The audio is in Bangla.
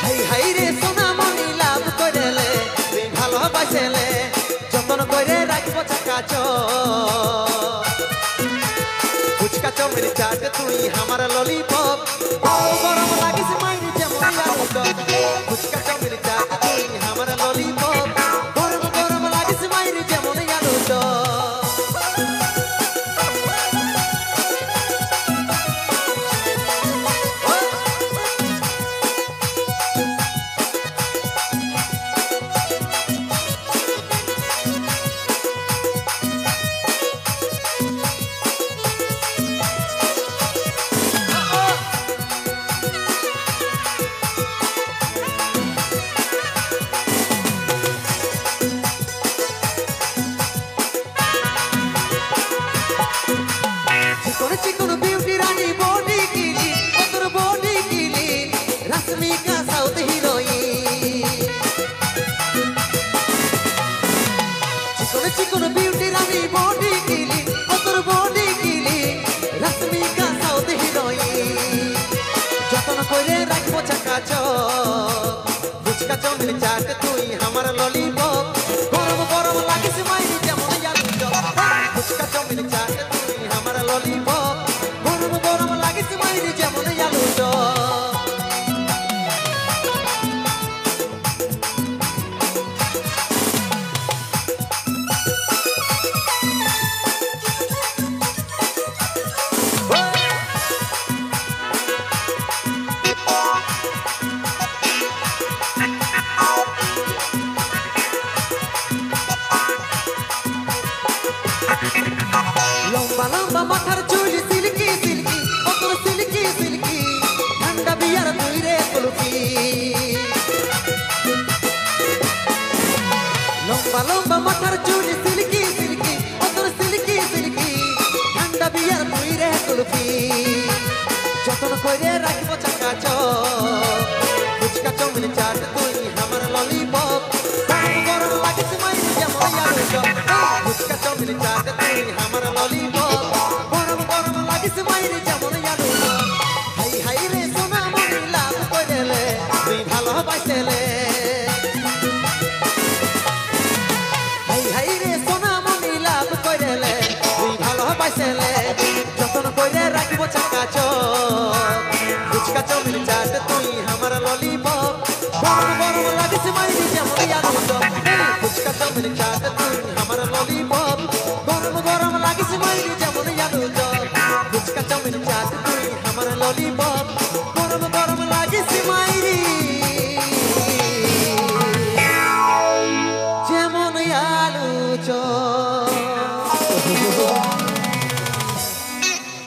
হাই হাই রে সোনামণি লাভ করেলে তুই ভালোবাসলে যতন করে রাখবো চাকাচ ফুচকা চমের চাট তুই আমার ললিপপ গরম লাগিস মাইরি যেমন ফুচকা চমের চাট তুই আমার ললিপপ গরম গরম লাগিস মাইরি যেমন আলু चिकन ब्यूटी रानी बॉडी कीली और बॉडी कीली Rashmika south heroine chicken beauty रानी बॉडी कीली और बॉडी कीली रश्मिका साउथ हीरोइन যতন করে রাখবো চাকাচ ফুচকা চমের চাট তুই আমার ললিপপ গরম গরম লাগিস মাইরি যেমন আলু চপ ফুচকা চমের চাট তুই আমার ললিপপ গরম গরম লাগিস মাইরি যেমন আলু চপ লম্বা লম্বা মাথার চুল সিল্কি সিল্কি অতর সিল্কি সিল্কি ঠান্ডা বিয়ার তুই রে কুলফি লম্বা লম্বা মাথার চুল সিল্কি সিল্কি অতর সিল্কি সিল্কি ঠান্ডা বিয়ার তুই রে কুলফি যতন করে রাখবো চাকাচ ফুচকা চমের চাট তুই আমার ললিপপ গরম গরম লাগিস মাইরি যেমন আলু চপ ফুচকা চমের চাট তুই আমার ললিপপ গরম গরম লাগিস মাইরি যেমন আলু চপ হাই হাই রে সোনামণি লাভ করেলে তুই ভালোবাসলে হাই হাই রে সোনামণি লাভ করেলে তুই ভালোবাসলে যতন করে রাখবো চাকাচ ফুচকা চমের চাট তুই আমার ললিপপ গরম গরম লাগিস মাইরি যেমন আলু চপ ফুচকা চমের চাট তুই আমার ললিপপ গরম গরম লাগিস মাইরি যেমন আলু চপ ফুচকা চমের চাট তুই আমার ললিপপ গরম গরম লাগিস মাইরি যেমন আলু চপ